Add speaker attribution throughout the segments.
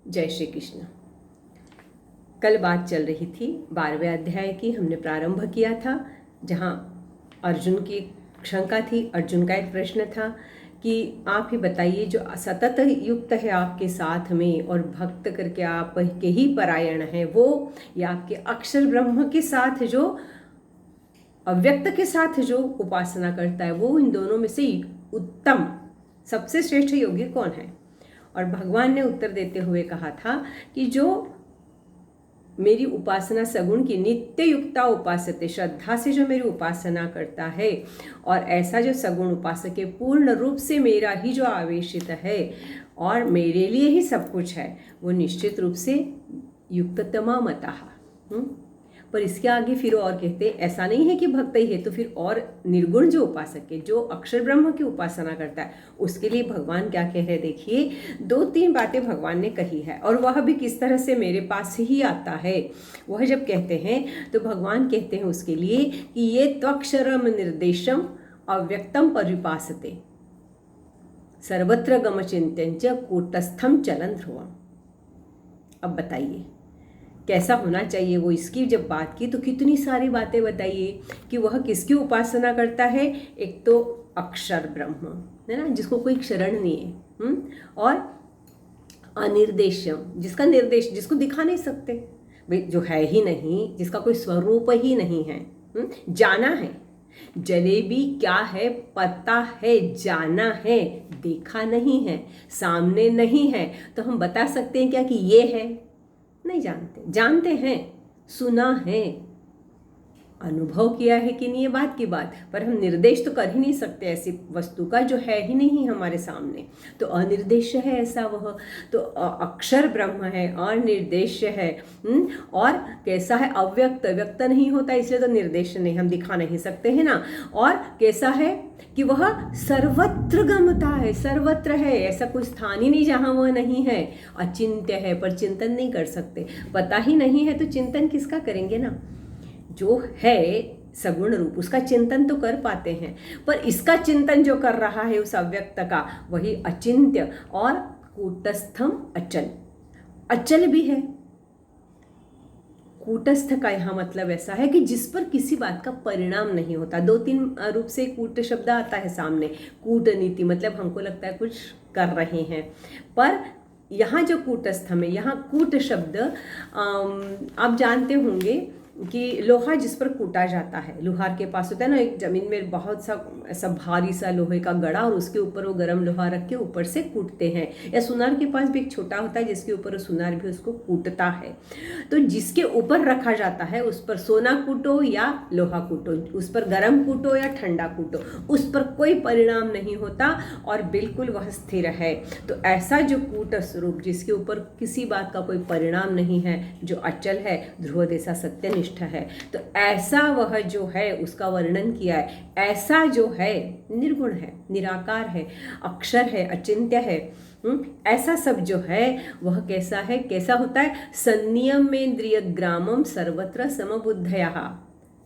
Speaker 1: जय श्री कृष्ण। कल बात चल रही थी 12वें अध्याय की। हमने प्रारंभ किया था जहाँ अर्जुन की शंका थी। अर्जुन का एक प्रश्न था कि आप ही बताइए, जो सतत युक्त है आपके साथ में और भक्त करके आप के ही परायण है वो, या आपके अक्षर ब्रह्म के साथ जो अव्यक्त के साथ जो उपासना करता है, वो इन दोनों में से उत्तम सबसे श्रेष्ठ योगी कौन है? और भगवान ने उत्तर देते हुए कहा था कि जो मेरी उपासना सगुण की नित्य युक्ता उपासते, श्रद्धा से जो मेरी उपासना करता है और ऐसा जो सगुण उपासक है, पूर्ण रूप से मेरा ही जो आवेशित है और मेरे लिए ही सब कुछ है, वो निश्चित रूप से युक्ततमा मतः। पर इसके आगे फिर और कहते, ऐसा नहीं है कि भक्त ही है तो फिर और निर्गुण जो उपासक है, जो अक्षर ब्रह्म की उपासना करता है, उसके लिए भगवान क्या कह रहे हैं। देखिए, 2-3 बातें भगवान ने कही है और वह भी किस तरह से मेरे पास ही आता है। वह जब कहते हैं तो भगवान कहते हैं उसके लिए कि ये त्वक्षरम निर्देशम अव्यक्तम परिपासते सर्वत्र गम चिंत्यंच कूटस्थम चलन ध्रुवम। अब बताइए कैसा होना चाहिए वो। इसकी जब बात की तो कितनी सारी बातें बताइए कि वह किसकी उपासना करता है। एक तो अक्षर ब्रह्म है ना, जिसको कोई क्षरण नहीं है, और अनिर्देशम, जिसका निर्देश, जिसको दिखा नहीं सकते भाई, जो है ही नहीं, जिसका कोई स्वरूप ही नहीं है। जाना है, जलेबी क्या है पता है, जाना है, देखा नहीं है, सामने नहीं है, तो हम बता सकते हैं क्या कि ये है? नहीं जानते। जानते हैं, सुना है, अनुभव किया है कि नहीं, ये बात की बात, पर हम निर्देश तो कर ही नहीं सकते ऐसी वस्तु का जो है ही नहीं हमारे सामने। तो अनिर्देश है ऐसा वह, तो अक्षर ब्रह्म है, अनिर्देश है। और कैसा है? अव्यक्त, व्यक्त नहीं होता इसलिए तो निर्देश नहीं, हम दिखा नहीं सकते हैं ना। और कैसा है कि वह सर्वत्र गमता है, सर्वत्र है, ऐसा कोई स्थान ही नहीं जहाँ वह नहीं है। अचिंत्य है, पर चिंतन नहीं कर सकते। पता ही नहीं है तो चिंतन किसका करेंगे ना। जो है सगुण रूप, उसका चिंतन तो कर पाते हैं, पर इसका चिंतन जो कर रहा है उस अव्यक्त का, वही अचिंत्य और कूटस्थम अचल। अचल भी है। कूटस्थ का यहाँ मतलब ऐसा है कि जिस पर किसी बात का परिणाम नहीं होता। 2-3 रूप से कूट शब्द आता है सामने। कूटनीति मतलब हमको लगता है कुछ कर रहे हैं, पर यहाँ जो कूटस्थ में, यहाँ कूट शब्द आप जानते होंगे कि लोहा जिस पर कूटा जाता है, लोहार के पास होता है ना एक जमीन में बहुत सा ऐसा भारी सा लोहे का गड़ा, और उसके ऊपर वो गर्म लोहा रख के ऊपर से कूटते हैं। या सुनार के पास भी एक छोटा होता है जिसके ऊपर सुनार भी उसको कूटता है। तो जिसके ऊपर रखा जाता है उस पर सोना कूटो या लोहा कूटो, उस पर गर्म कूटो या ठंडा कूटो, उस पर कोई परिणाम नहीं होता और बिल्कुल वह स्थिर है। तो ऐसा जो कूट स्वरूप, जिसके ऊपर किसी बात का कोई परिणाम नहीं है, जो अचल है, ध्रुव जैसा सत्यनिष्ठ है, तो ऐसा वह जो है उसका वर्णन किया है। ऐसा जो है निर्गुण है, निराकार है, अक्षर है, अचिंत्य है। ऐसा सब जो है वह कैसा है, कैसा होता है? संनियमेन्द्रिय ग्रामम सर्वत्र समबुद्धयः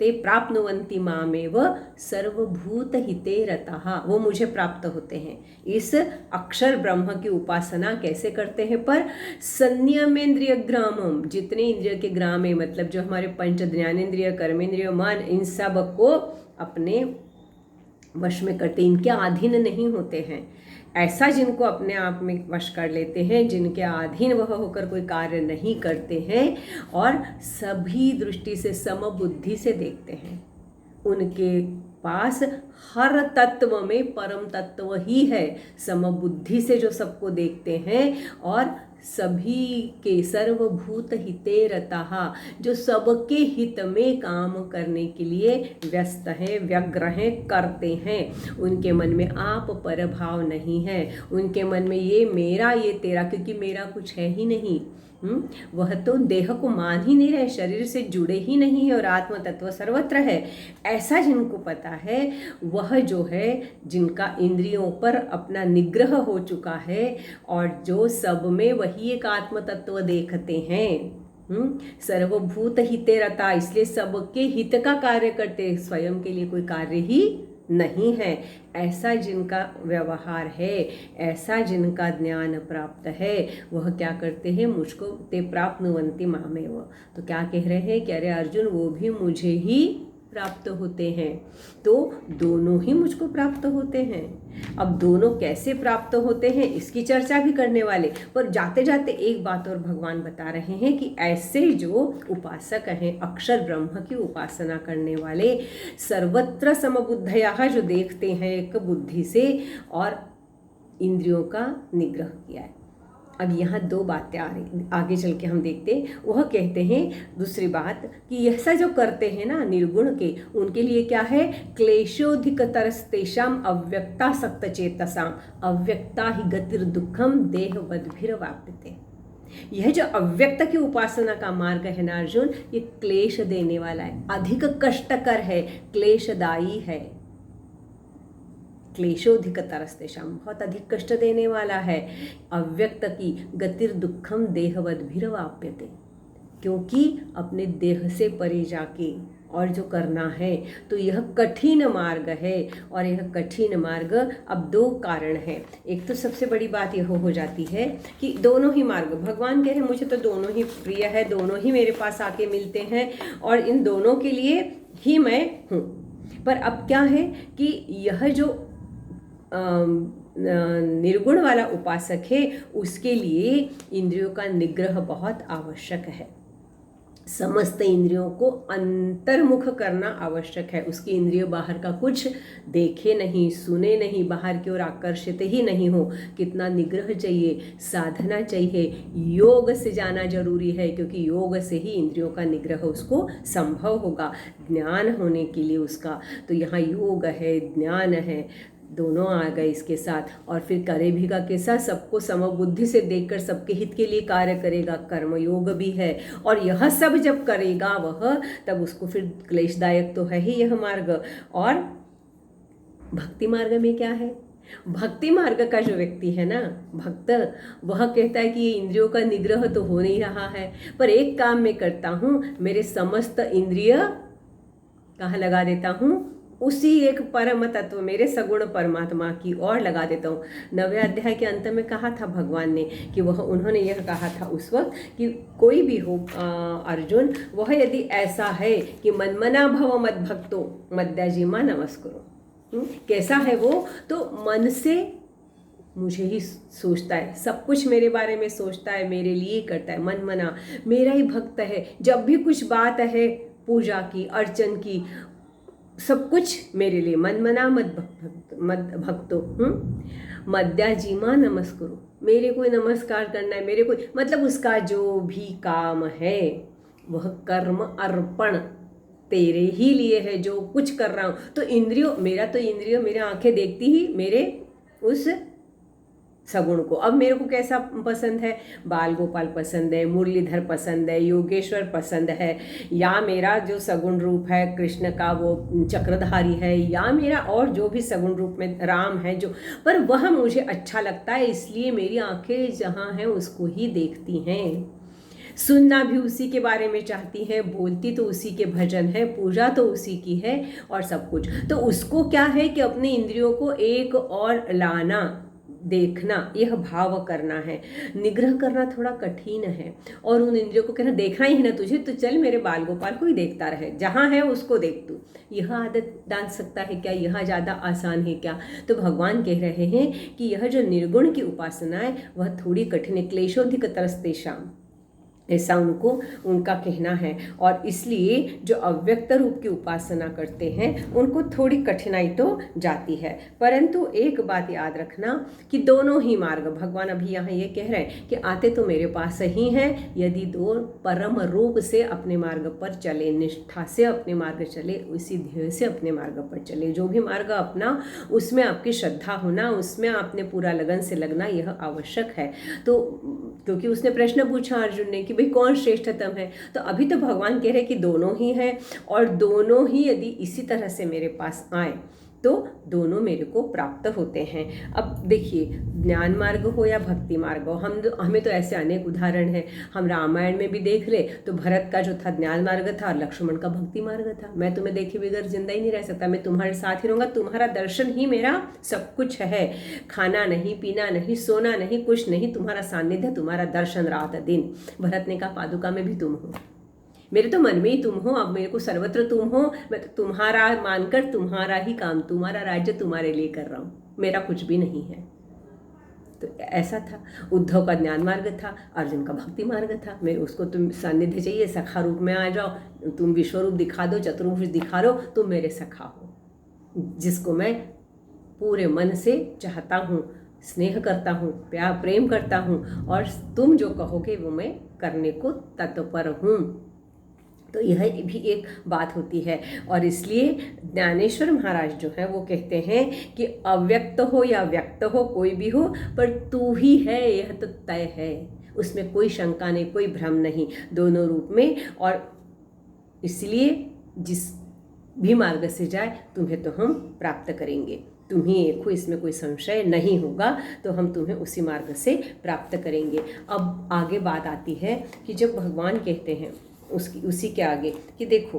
Speaker 1: ते प्राप्नुवन्ति मामेव सर्वभूत हिते रतः। वो मुझे प्राप्त होते हैं। इस अक्षर ब्रह्म की उपासना कैसे करते हैं? पर संयमेन्द्रिय ग्रामम, जितने इंद्रिय के ग्राम है, मतलब जो हमारे पंच ज्ञानेन्द्रिय, कर्मेंद्रिय, मन, इन सब को अपने वश में करते, इनके अधीन नहीं होते हैं। ऐसा जिनको अपने आप में वश कर लेते हैं, जिनके अधीन वह होकर कोई कार्य नहीं करते हैं और सभी दृष्टि से समबुद्धि से देखते हैं, उनके पास हर तत्व में परम तत्व ही है। समबुद्धि से जो सबको देखते हैं और सभी के सर्वभूत हिते रतः, जो सबके हित में काम करने के लिए व्यस्त हैं, व्यग्र हैं, करते हैं। उनके मन में आप पर भाव नहीं है, उनके मन में ये मेरा, ये तेरा, क्योंकि मेरा कुछ है ही नहीं। वह तो देह को मान ही नहीं रहे, शरीर से जुड़े ही नहीं है और आत्म तत्व सर्वत्र है। ऐसा जिनको पता है, वह जो है जिनका इंद्रियों पर अपना निग्रह हो चुका है और जो सब में वही एक आत्म तत्व देखते हैं, सर्वभूत हिते रता, इसलिए सबके हित का कार्य करते, स्वयं के लिए कोई कार्य ही नहीं है। ऐसा जिनका व्यवहार है, ऐसा जिनका ज्ञान प्राप्त है, वह क्या करते हैं, मुझको ते प्राप्नुवन्ति मामेव। तो क्या कह रहे हैं कि अरे अर्जुन, वो भी मुझे ही प्राप्त होते हैं। तो दोनों ही मुझको प्राप्त होते हैं। अब दोनों कैसे प्राप्त होते हैं इसकी चर्चा भी करने वाले, पर जाते जाते एक बात और भगवान बता रहे हैं कि ऐसे जो उपासक हैं, अक्षर ब्रह्म की उपासना करने वाले, सर्वत्र समबुद्धया, जो देखते हैं एक बुद्धि से और इंद्रियों का निग्रह किया है। अब यहाँ दो बातें आ रही, आगे चल के हम देखते हैं। वह कहते हैं दूसरी बात कि ऐसा जो करते हैं ना निर्गुण के, उनके लिए क्या है, क्लेशोधिकतरस्तेषाम अव्यक्ता सक्तचेतसाम अव्यक्ता ही गतिर दुखम देहवद्भिर्वाप्यते। यह जो अव्यक्त की उपासना का मार्ग है ना अर्जुन, ये क्लेश देने वाला है, अधिक कष्टकर है, क्लेशदायी है। क्लेशोधिकतरस्तेषाम, बहुत अधिक कष्ट देने वाला है। अव्यक्त की गतिर दुखम देहवद्भिर्वाप्यते, क्योंकि अपने देह से परे जाके और जो करना है, तो यह कठिन मार्ग है। और यह कठिन मार्ग, अब दो कारण हैं। एक तो सबसे बड़ी बात यह हो जाती है कि दोनों ही मार्ग, भगवान कह रहे मुझे तो दोनों ही प्रिय है, दोनों ही मेरे पास आके मिलते हैं और इन दोनों के लिए ही मैं हूँ। पर अब क्या है कि यह जो निर्गुण वाला उपासक है, उसके लिए इंद्रियों का निग्रह बहुत आवश्यक है। समस्त इंद्रियों को अंतर्मुख करना आवश्यक है। उसकी इंद्रिय बाहर का कुछ देखे नहीं, सुने नहीं, बाहर की ओर आकर्षित ही नहीं हो। कितना निग्रह चाहिए, साधना चाहिए, योग से जाना जरूरी है, क्योंकि योग से ही इंद्रियों का निग्रह उसको संभव होगा, ज्ञान होने के लिए उसका। तो यहाँ योग है, ज्ञान है, दोनों आ गए इसके साथ। और फिर करे भी का कैसा, सबको समबुद्धि से देखकर सबके हित के लिए कार्य करेगा, कर्म योग भी है। और यह सब जब करेगा वह, तब उसको फिर क्लेशदायक तो है ही यह मार्ग। और भक्ति मार्ग में क्या है, भक्ति मार्ग का जो व्यक्ति है ना, भक्त, वह कहता है कि ये इंद्रियों का निग्रह तो हो नहीं रहा है, पर एक काम मैं करता हूँ, मेरे समस्त इंद्रिय कहाँ लगा देता हूँ, उसी एक परम तत्व, मेरे सगुण परमात्मा की ओर लगा देता हूँ। 9वें अध्याय के अंत में कहा था भगवान ने कि उन्होंने यह कहा था उस वक्त कि कोई भी हो अर्जुन, वह यदि ऐसा है कि मनमना भव मद भक्तो मद्याजीमा नमस्कुरो। कैसा है वो, तो मन से मुझे ही सोचता है, सब कुछ मेरे बारे में सोचता है, मेरे लिए करता है, मन मना मेरा ही भक्त है। जब भी कुछ बात है पूजा की, अर्चन की, सब कुछ मेरे लिए, मन मना मद भक्तो मद्याजीमा नमस्कुरु, मेरे को नमस्कार करना है, मेरे को मतलब उसका जो भी काम है वह कर्म अर्पण तेरे ही लिए है, जो कुछ कर रहा हूँ। तो इंद्रियों, मेरे आंखें देखती ही मेरे उस सगुण को। अब मेरे को कैसा पसंद है, बाल गोपाल पसंद है, मुरलीधर पसंद है, योगेश्वर पसंद है, या मेरा जो सगुण रूप है कृष्ण का वो चक्रधारी है, या मेरा और जो भी सगुण रूप में राम है जो, पर वह मुझे अच्छा लगता है, इसलिए मेरी आंखें जहाँ हैं उसको ही देखती हैं। सुनना भी उसी के बारे में चाहती है, बोलती तो उसी के भजन है, पूजा तो उसी की है और सब कुछ। तो उसको क्या है कि अपने इंद्रियों को एक और लाना, देखना, यह भाव करना है। निग्रह करना थोड़ा कठिन है, और उन इंद्रियों को कहना देखना ही है ना तुझे, तो चल मेरे बाल गोपाल को ही देखता रहे, जहाँ है उसको देख तू। यह आदत डाल सकता है क्या, यह ज़्यादा आसान है क्या? तो भगवान कह रहे हैं कि यह जो निर्गुण की उपासना है वह थोड़ी कठिन है, क्लेशोधिक तरस्तेषाम, ऐसा उनका कहना है। और इसलिए जो अव्यक्त रूप की उपासना करते हैं उनको थोड़ी कठिनाई तो जाती है। परंतु एक बात याद रखना कि दोनों ही मार्ग, भगवान अभी यहाँ ये कह रहे हैं कि आते तो मेरे पास ही हैं, यदि दो परम रूप से अपने मार्ग पर चले, निष्ठा से अपने मार्ग चले, उसी ध्येय से अपने मार्ग पर चले। जो भी मार्ग अपना, उसमें आपकी श्रद्धा होना, उसमें आपने पूरा लगन से लगना, यह आवश्यक है। तो क्योंकि उसने प्रश्न पूछा अर्जुन ने कि भाई कौन श्रेष्ठतम है, तो अभी तो भगवान कह रहे कि दोनों ही हैं, और दोनों ही यदि इसी तरह से मेरे पास आए तो दोनों मेरे को प्राप्त होते हैं। अब देखिए, ज्ञान मार्ग हो या भक्ति मार्ग हो, हमें तो ऐसे अनेक उदाहरण हैं। हम रामायण में भी देख ले तो भरत का जो था ज्ञान मार्ग था और लक्ष्मण का भक्ति मार्ग था। मैं तुम्हें देखे बगैर जिंदा ही नहीं रह सकता, मैं तुम्हारे साथ ही रहूँगा, तुम्हारा दर्शन ही मेरा सब कुछ है। खाना नहीं, पीना नहीं, सोना नहीं, कुछ नहीं, तुम्हारा सानिध्य, तुम्हारा दर्शन रात दिन। भरत ने कहा पादुका में भी तुम हो, मेरे तो मन में ही तुम हो, अब मेरे को सर्वत्र तुम हो, मैं तो तुम्हारा मानकर तुम्हारा ही काम, तुम्हारा राज्य तुम्हारे लिए कर रहा हूँ, मेरा कुछ भी नहीं है। तो ऐसा था। उद्धव का ज्ञान मार्ग था, अर्जुन का भक्ति मार्ग था। मैं उसको तुम सानिध्य चाहिए, सखा रूप में आ जाओ, तुम विश्वरूप दिखा दो, चतुर्भुज दिखा दो, तुम मेरे सखा हो, जिसको मैं पूरे मन से चाहता हूँ, स्नेह करता हूँ, प्यार प्रेम करता हूँ, और तुम जो कहोगे वो मैं करने को तत्पर हूँ। तो यह भी एक बात होती है। और इसलिए ज्ञानेश्वर महाराज जो है वो कहते हैं कि अव्यक्त हो या व्यक्त हो, कोई भी हो, पर तू ही है, यह तो तय है, उसमें कोई शंका नहीं, कोई भ्रम नहीं, दोनों रूप में। और इसलिए जिस भी मार्ग से जाए तुम्हें तो हम प्राप्त करेंगे, तुम ही एक हो, इसमें कोई संशय नहीं होगा, तो हम तुम्हें उसी मार्ग से प्राप्त करेंगे। अब आगे बात आती है कि जब भगवान कहते हैं उसी के आगे कि देखो,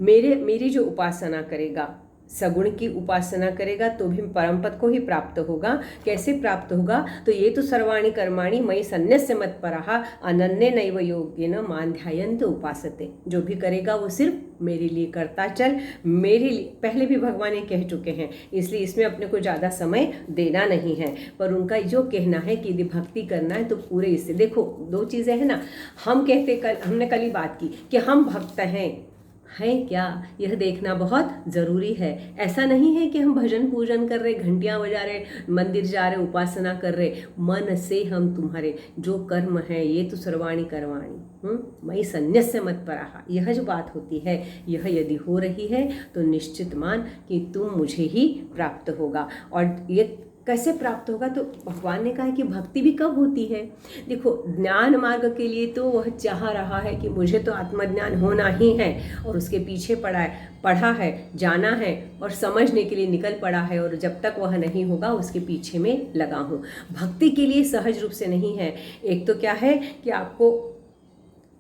Speaker 1: मेरी जो उपासना करेगा, सगुण की उपासना करेगा तो भी परम पद को ही प्राप्त होगा। कैसे प्राप्त होगा? तो ये तो सर्वाणि कर्माणि मयि सन्न्यस्य मत्परः अनन्ये नैव योगेन मां ध्यायन्त उपासते। जो भी करेगा वो सिर्फ मेरे लिए करता चल, मेरे लिए। पहले भी भगवान ये कह चुके हैं, इसलिए इसमें अपने को ज़्यादा समय देना नहीं है। पर उनका जो कहना है कि यदि भक्ति करना है तो पूरे इससे देखो, दो चीज़ें हैं ना, हम कहते हमने कल ही बात की कि हम भक्त हैं क्या, यह देखना बहुत ज़रूरी है। ऐसा नहीं है कि हम भजन पूजन कर रहे, घंटियाँ बजा रहे, मंदिर जा रहे, उपासना कर रहे, मन से हम तुम्हारे जो कर्म है ये तो सर्वाणि कर्माणि मयि सन्न्यस्य मत्परः, यह जो बात होती है, यह यदि हो रही है तो निश्चित मान कि तुम मुझे ही प्राप्त होगा। और ये कैसे प्राप्त होगा? तो भगवान ने कहा है कि भक्ति भी कब होती है। देखो, ज्ञान मार्ग के लिए तो वह चाह रहा है कि मुझे तो आत्मज्ञान होना ही है, और उसके पीछे पढ़ा है, जाना है, और समझने के लिए निकल पड़ा है, और जब तक वह नहीं होगा उसके पीछे में लगा हूँ। भक्ति के लिए सहज रूप से नहीं है। एक तो क्या है कि आपको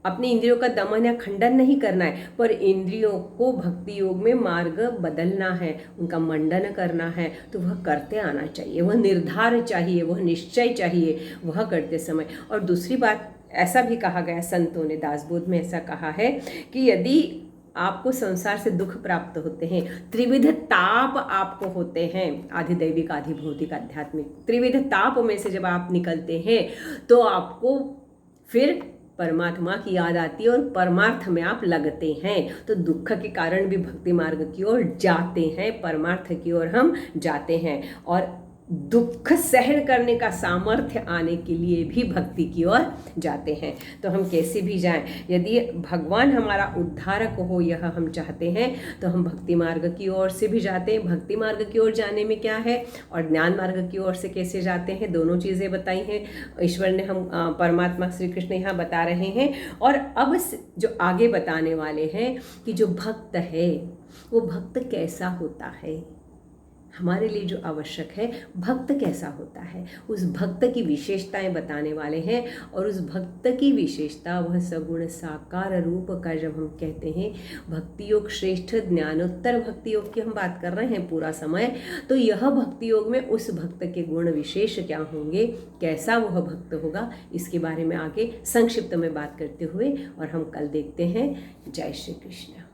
Speaker 1: अपनी इंद्रियों का दमन या खंडन नहीं करना है, पर इंद्रियों को भक्ति योग में मार्ग बदलना है, उनका मंडन करना है, तो वह करते आना चाहिए, वह निर्धार चाहिए, वह निश्चय चाहिए वह करते समय। और दूसरी बात, ऐसा भी कहा गया संतों ने, दासबोध में ऐसा कहा है कि यदि आपको संसार से दुख प्राप्त होते हैं, त्रिविध ताप आपको होते हैं, आधिदैविक, आधि भौतिक, आध्यात्मिक, त्रिविध ताप में से जब आप निकलते हैं तो आपको फिर परमात्मा की याद आती है और परमार्थ में आप लगते हैं। तो दुख के कारण भी भक्ति मार्ग की ओर जाते हैं, परमार्थ की ओर हम जाते हैं, और दुख सहन करने का सामर्थ्य आने के लिए भी भक्ति की ओर जाते हैं। तो हम कैसे भी जाएं, यदि भगवान हमारा उद्धारक हो, यह हम चाहते हैं, तो हम भक्ति मार्ग की ओर से भी जाते हैं। भक्ति मार्ग की ओर जाने में क्या है, और ज्ञान मार्ग की ओर से कैसे जाते हैं, दोनों चीज़ें बताई हैं ईश्वर ने, हम परमात्मा श्री कृष्ण यहाँ बता रहे हैं। और अब जो आगे बताने वाले हैं कि जो भक्त है वो भक्त कैसा होता है, हमारे लिए जो आवश्यक है, भक्त कैसा होता है, उस भक्त की विशेषताएं बताने वाले हैं। और उस भक्त की विशेषता, वह सगुण साकार रूप का, जब हम कहते हैं भक्ति योग श्रेष्ठ ज्ञानोत्तर भक्ति योग की हम बात कर रहे हैं पूरा समय, तो यह भक्ति योग में उस भक्त के गुण विशेष क्या होंगे, कैसा वह भक्त होगा, इसके बारे में आगे संक्षिप्त में बात करते हुए और हम कल देखते हैं। जय श्री कृष्ण।